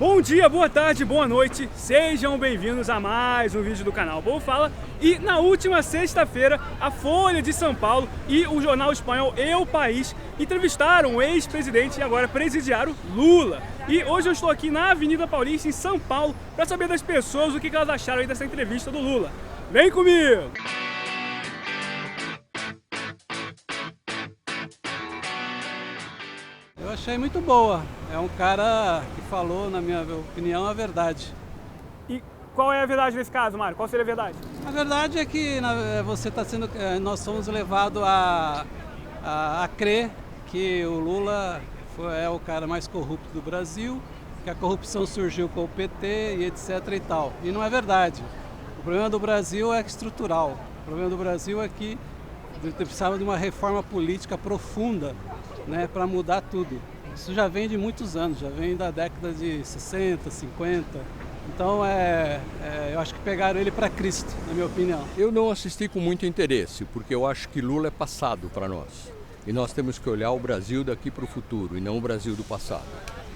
Bom dia, boa tarde, boa noite, sejam bem-vindos a mais um vídeo do canal Povo Fala. E na última sexta-feira, a Folha de São Paulo e o jornal espanhol El País entrevistaram o ex-presidente e agora presidiário Lula. E hoje eu estou aqui na Avenida Paulista, em São Paulo, para saber das pessoas o que elas acharam aí dessa entrevista do Lula. Vem comigo! Eu achei muito boa. É um cara que falou, na minha opinião, a verdade. E qual é a verdade nesse caso, Mário? Qual seria a verdade? A verdade é que nós somos levados a crer que o Lula é o cara mais corrupto do Brasil, que a corrupção surgiu com o PT e etc e tal. E não é verdade. O problema do Brasil é estrutural. O problema do Brasil é que precisava de uma reforma política profunda, né, para mudar tudo. Isso já vem de muitos anos, já vem da década de 60, 50. Então eu acho que pegaram ele para Cristo, na minha opinião. Eu não assisti com muito interesse, porque eu acho que Lula é passado para nós. E nós temos que olhar o Brasil daqui para o futuro, e não o Brasil do passado.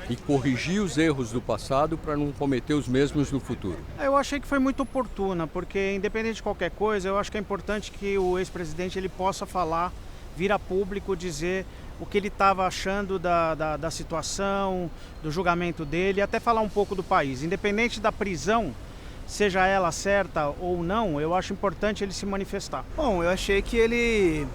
E corrigir os erros do passado para não cometer os mesmos no futuro. Eu achei que foi muito oportuna, porque independente de qualquer coisa, eu acho que é importante que o ex-presidente ele possa falar, vir a público, dizer o que ele estava achando da situação, do julgamento dele, e até falar um pouco do país. Independente da prisão, seja ela certa ou não, eu acho importante ele se manifestar. Bom, eu achei que ele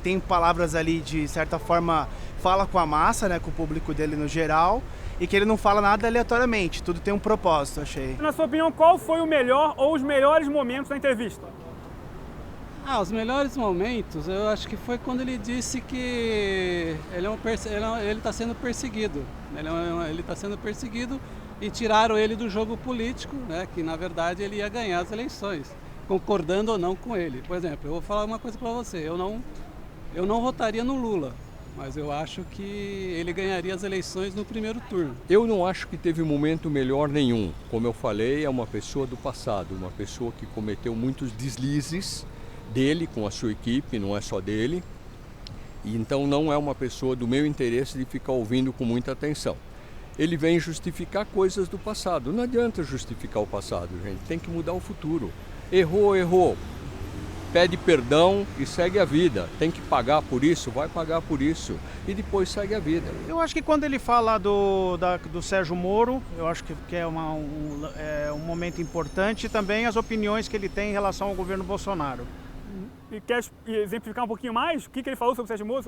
tem palavras ali, de certa forma, fala com a massa, né, com o público dele no geral, e que ele não fala nada aleatoriamente, tudo tem um propósito, achei. Na sua opinião, qual foi o melhor ou os melhores momentos da entrevista? Os melhores momentos, eu acho que foi quando ele disse que ele está sendo perseguido. Ele está sendo perseguido e tiraram ele do jogo político, né, que na verdade ele ia ganhar as eleições, concordando ou não com ele. Por exemplo, eu vou falar uma coisa para você, eu não votaria no Lula, mas eu acho que ele ganharia as eleições no primeiro turno. Eu não acho que teve momento melhor nenhum. Como eu falei, é uma pessoa do passado, uma pessoa que cometeu muitos deslizes, dele com a sua equipe, não é só dele, e então não é uma pessoa do meu interesse de ficar ouvindo com muita atenção. Ele vem justificar coisas do passado, não adianta justificar o passado, gente, tem que mudar o futuro. Errou, pede perdão e segue a vida, tem que pagar por isso, vai pagar por isso, e depois segue a vida. Eu acho que quando ele fala do Sérgio Moro, eu acho que é um momento importante, e também as opiniões que ele tem em relação ao governo Bolsonaro. E quer exemplificar um pouquinho mais? O que ele falou sobre o Sérgio Moro?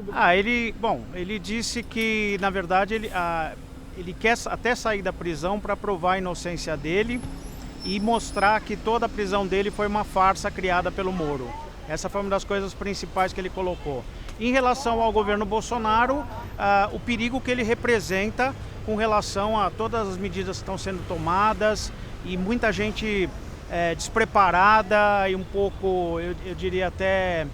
Ele disse que, na verdade, ele quer até sair da prisão para provar a inocência dele e mostrar que toda a prisão dele foi uma farsa criada pelo Moro. Essa foi uma das coisas principais que ele colocou. Em relação ao governo Bolsonaro, o perigo que ele representa com relação a todas as medidas que estão sendo tomadas e muita gente despreparada e um pouco, eu diria até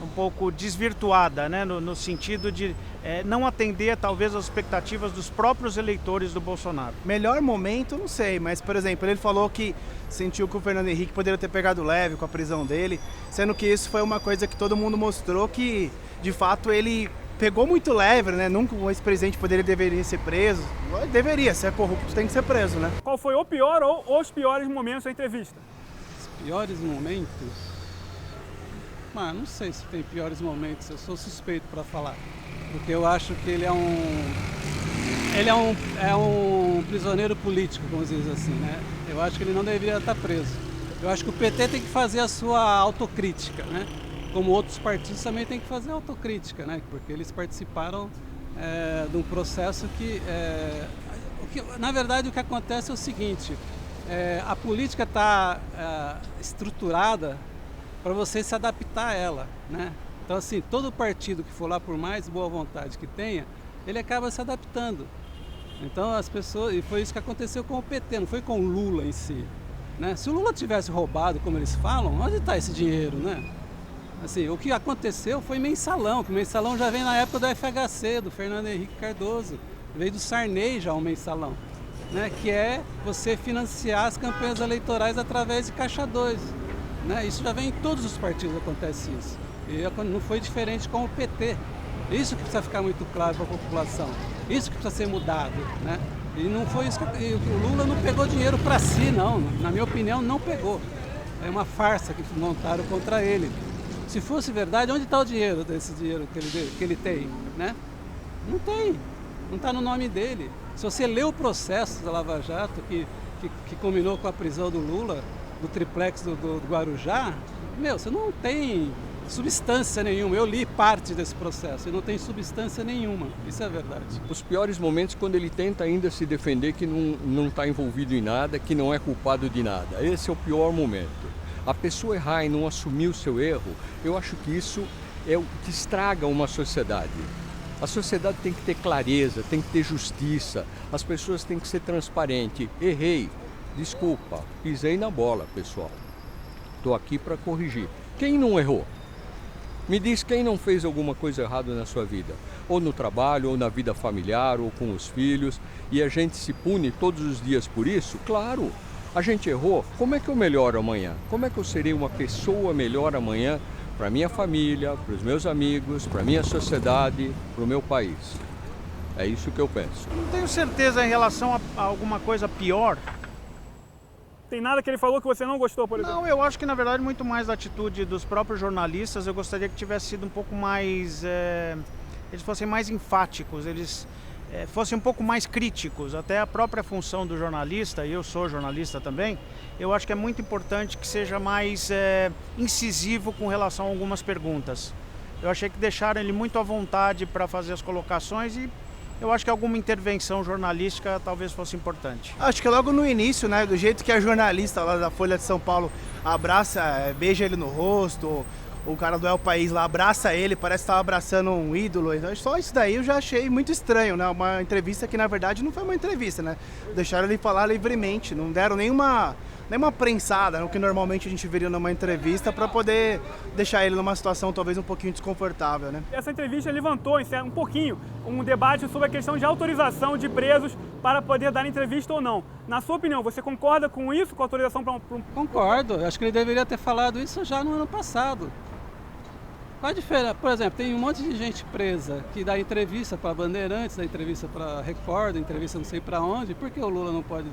um pouco desvirtuada, né? No sentido de não atender talvez às expectativas dos próprios eleitores do Bolsonaro. Melhor momento, não sei, mas, por exemplo, ele falou que sentiu que o Fernando Henrique poderia ter pegado leve com a prisão dele, sendo que isso foi uma coisa que todo mundo mostrou que, de fato, ele pegou muito leve, né? Nunca um ex-presidente deveria ser preso. Deveria, se é corrupto tem que ser preso, né? Qual foi o pior ou os piores momentos da entrevista? Os piores momentos? Não sei se tem piores momentos, eu sou suspeito para falar. Porque eu acho que ele é um prisioneiro político, vamos dizer assim, né? Eu acho que ele não deveria estar preso. Eu acho que o PT tem que fazer a sua autocrítica, né? Como outros partidos também têm que fazer autocrítica, né? Porque eles participaram de um processo na verdade, o que acontece é o seguinte, a política está estruturada para você se adaptar a ela, né? Então, assim, todo partido que for lá, por mais boa vontade que tenha, ele acaba se adaptando. Então, as pessoas... E foi isso que aconteceu com o PT, não foi com o Lula em si, né? Se o Lula tivesse roubado, como eles falam, onde está esse dinheiro, né? Assim, o que aconteceu foi mensalão, que o mensalão já vem na época do FHC, do Fernando Henrique Cardoso. Veio do Sarney já o mensalão, né? Que é você financiar as campanhas eleitorais através de Caixa 2. Né? Isso já vem em todos os partidos, acontece isso. E não foi diferente com o PT. Isso que precisa ficar muito claro para a população. Isso que precisa ser mudado, né? E não foi isso que o Lula não pegou dinheiro para si, não. Na minha opinião, não pegou. É uma farsa que montaram contra ele. Se fosse verdade, onde está o dinheiro desse dinheiro que ele tem, né? Não tem. Não está no nome dele. Se você lê o processo da Lava Jato, que combinou com a prisão do Lula, do triplex do Guarujá, você não tem substância nenhuma. Eu li parte desse processo e não tem substância nenhuma. Isso é verdade. Os piores momentos quando ele tenta ainda se defender que não está envolvido em nada, que não é culpado de nada. Esse é o pior momento. A pessoa errar e não assumir o seu erro, eu acho que isso é o que estraga uma sociedade. A sociedade tem que ter clareza, tem que ter justiça, as pessoas têm que ser transparentes. Errei, desculpa, pisei na bola, pessoal. Estou aqui para corrigir. Quem não errou? Me diz quem não fez alguma coisa errada na sua vida, ou no trabalho, ou na vida familiar, ou com os filhos, e a gente se pune todos os dias por isso? Claro, a gente errou. Como é que eu melhoro amanhã? Como é que eu serei uma pessoa melhor amanhã para minha família, para os meus amigos, para minha sociedade, para o meu país? É isso que eu penso. Não tenho certeza em relação a alguma coisa pior. Tem nada que ele falou que você não gostou, por exemplo? Não, eu acho que na verdade muito mais da atitude dos próprios jornalistas. Eu gostaria que tivesse sido um pouco mais... eles fossem mais enfáticos, eles fossem um pouco mais críticos. Até a própria função do jornalista, e eu sou jornalista também, eu acho que é muito importante que seja mais incisivo com relação a algumas perguntas. Eu achei que deixaram ele muito à vontade para fazer as colocações e eu acho que alguma intervenção jornalística talvez fosse importante. Acho que logo no início, né, do jeito que a jornalista lá da Folha de São Paulo abraça, beija ele no rosto, o cara do El País lá abraça ele, parece estar abraçando um ídolo. Então, só isso daí eu já achei muito estranho, né? Uma entrevista que na verdade não foi uma entrevista, né? Deixaram ele falar livremente, não deram nenhuma prensada, o que normalmente a gente veria numa entrevista, para poder deixar ele numa situação talvez um pouquinho desconfortável, né? Essa entrevista levantou um pouquinho um debate sobre a questão de autorização de presos para poder dar entrevista ou não. Na sua opinião, você concorda com isso, com a autorização para um... Concordo, acho que ele deveria ter falado isso já no ano passado. Qual a diferença? Por exemplo, tem um monte de gente presa que dá entrevista para Bandeirantes, dá entrevista para Record, dá entrevista não sei para onde. Por que o Lula não pode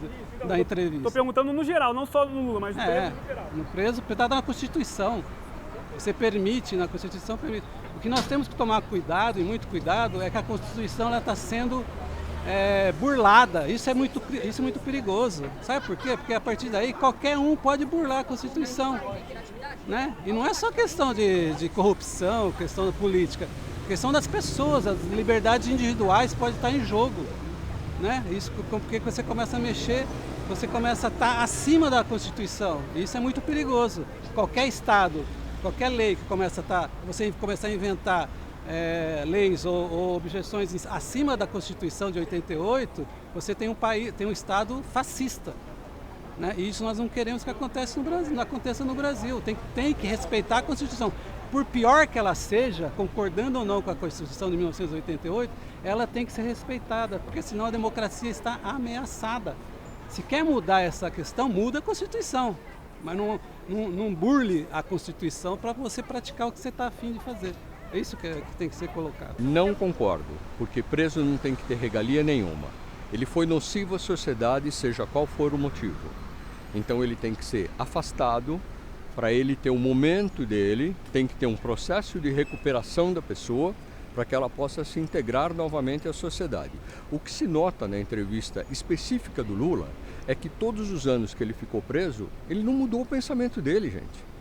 dar entrevista? Estou perguntando no geral, não só no Lula, mas no preso no geral. No preso, está na Constituição. Você permite, na Constituição permite. O que nós temos que tomar cuidado, e muito cuidado, é que a Constituição está sendo burlada. Isso é muito perigoso. Sabe por quê? Porque a partir daí qualquer um pode burlar a Constituição. Né? E não é só questão de corrupção, questão política, questão das pessoas, as liberdades individuais podem estar em jogo, né? Isso porque você começa a mexer, você começa a estar acima da Constituição, e isso é muito perigoso. Qualquer estado, qualquer lei que você começar a inventar leis ou objeções acima da Constituição de 88, você tem um estado fascista. Né? E isso nós não queremos que aconteça no Brasil. Tem que respeitar a Constituição. Por pior que ela seja, concordando ou não com a Constituição de 1988, ela tem que ser respeitada, porque senão a democracia está ameaçada. Se quer mudar essa questão, muda a Constituição, mas não burle a Constituição para você praticar o que você está a fim de fazer. É isso que tem que ser colocado. Não concordo, porque preso não tem que ter regalia nenhuma. Ele foi nocivo à sociedade, seja qual for o motivo. Então ele tem que ser afastado, para ele ter um momento dele, tem que ter um processo de recuperação da pessoa, para que ela possa se integrar novamente à sociedade. O que se nota na entrevista específica do Lula é que todos os anos que ele ficou preso, ele não mudou o pensamento dele, gente.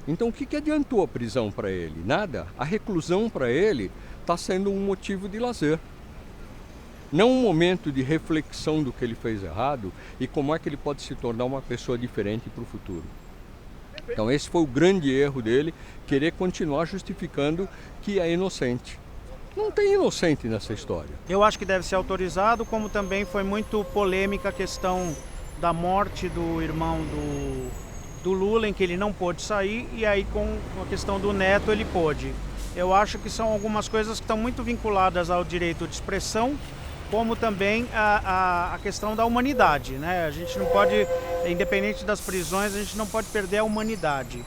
Então o que adiantou a prisão para ele? Nada. A reclusão para ele está sendo um motivo de lazer. Não um momento de reflexão do que ele fez errado e como é que ele pode se tornar uma pessoa diferente para o futuro. Então esse foi o grande erro dele, querer continuar justificando que é inocente. Não tem inocente nessa história. Eu acho que deve ser autorizado, como também foi muito polêmica a questão da morte do irmão do Lula, em que ele não pôde sair, e aí com a questão do neto ele pôde. Eu acho que são algumas coisas que estão muito vinculadas ao direito de expressão, como também a questão da humanidade, né? A gente não pode, independente das prisões, a gente não pode perder a humanidade.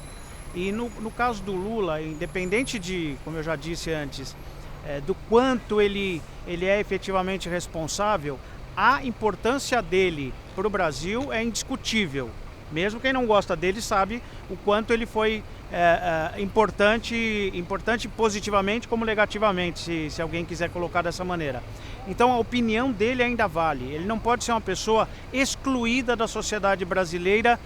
E no caso do Lula, independente de, como eu já disse antes, do quanto ele é efetivamente responsável, a importância dele para o Brasil é indiscutível. Mesmo quem não gosta dele sabe o quanto ele foi importante positivamente como negativamente, se alguém quiser colocar dessa maneira. Então a opinião dele ainda vale. Ele não pode ser uma pessoa excluída da sociedade brasileira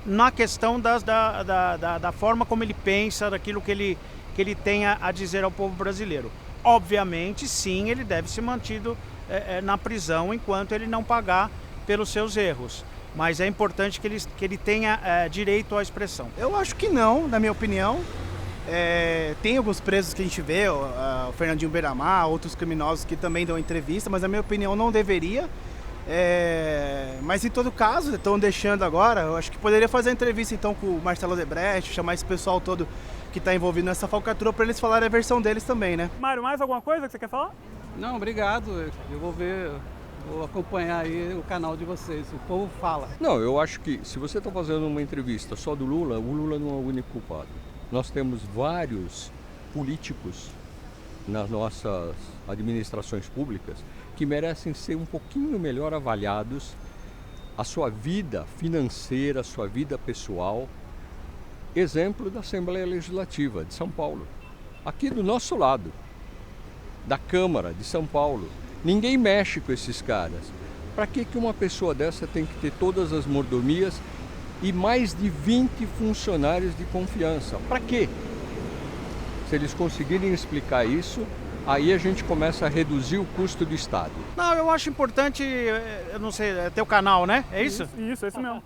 na questão da forma como ele pensa, daquilo que ele tenha a dizer ao povo brasileiro. Obviamente, sim, ele deve ser mantido na prisão enquanto ele não pagar pelos seus erros. Mas é importante que ele tenha direito à expressão. Eu acho que não, na minha opinião. Tem alguns presos que a gente vê, o Fernandinho Beiramar, outros criminosos que também dão entrevista, mas na minha opinião não deveria. Mas em todo caso, estão deixando agora, eu acho que poderia fazer a entrevista então com o Marcelo Odebrecht, chamar esse pessoal todo que está envolvido nessa falcatrua para eles falarem a versão deles também, né? Mário, mais alguma coisa que você quer falar? Não, obrigado. Eu vou acompanhar aí o canal de vocês, o povo fala. Não, eu acho que se você está fazendo uma entrevista só do Lula, o Lula não é o único culpado. Nós temos vários políticos nas nossas administrações públicas que merecem ser um pouquinho melhor avaliados, a sua vida financeira, a sua vida pessoal. Exemplo da Assembleia Legislativa de São Paulo, aqui do nosso lado, da Câmara de São Paulo. Ninguém mexe com esses caras. Para que uma pessoa dessa tem que ter todas as mordomias e mais de 20 funcionários de confiança? Para quê? Se eles conseguirem explicar isso, aí a gente começa a reduzir o custo do Estado. Não, eu acho importante, eu não sei, é teu canal, né? É isso? Isso, é isso mesmo.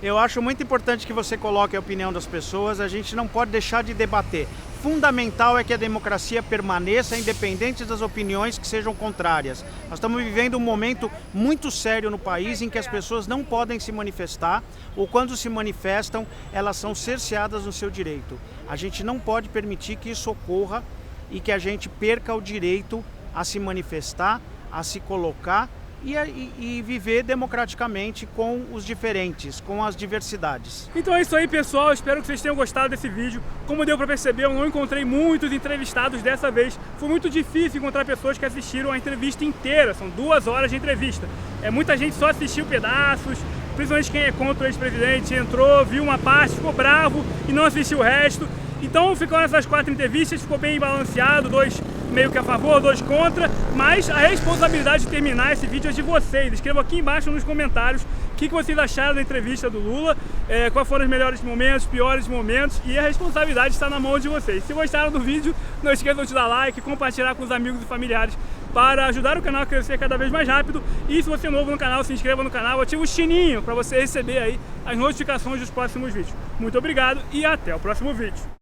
Eu acho muito importante que você coloque a opinião das pessoas, a gente não pode deixar de debater. Fundamental é que a democracia permaneça independente das opiniões que sejam contrárias. Nós estamos vivendo um momento muito sério no país em que as pessoas não podem se manifestar ou quando se manifestam, elas são cerceadas no seu direito. A gente não pode permitir que isso ocorra e que a gente perca o direito a se manifestar, a se colocar e viver democraticamente com os diferentes, com as diversidades. Então é isso aí, pessoal, espero que vocês tenham gostado desse vídeo. Como deu para perceber, eu não encontrei muitos entrevistados dessa vez. Foi muito difícil encontrar pessoas que assistiram a entrevista inteira, são 2 horas de entrevista. Muita gente só assistiu pedaços, principalmente quem é contra o ex-presidente, entrou, viu uma parte, ficou bravo e não assistiu o resto. Então ficaram essas 4 entrevistas, ficou bem balanceado, 2 meio que a favor, 2 contra, mas a responsabilidade de terminar esse vídeo é de vocês. Escrevam aqui embaixo nos comentários o que vocês acharam da entrevista do Lula, quais foram os melhores momentos, piores momentos, e a responsabilidade está na mão de vocês. Se gostaram do vídeo, não esqueçam de dar like, compartilhar com os amigos e familiares para ajudar o canal a crescer cada vez mais rápido. E se você é novo no canal, se inscreva no canal, ative o sininho para você receber aí as notificações dos próximos vídeos. Muito obrigado e até o próximo vídeo.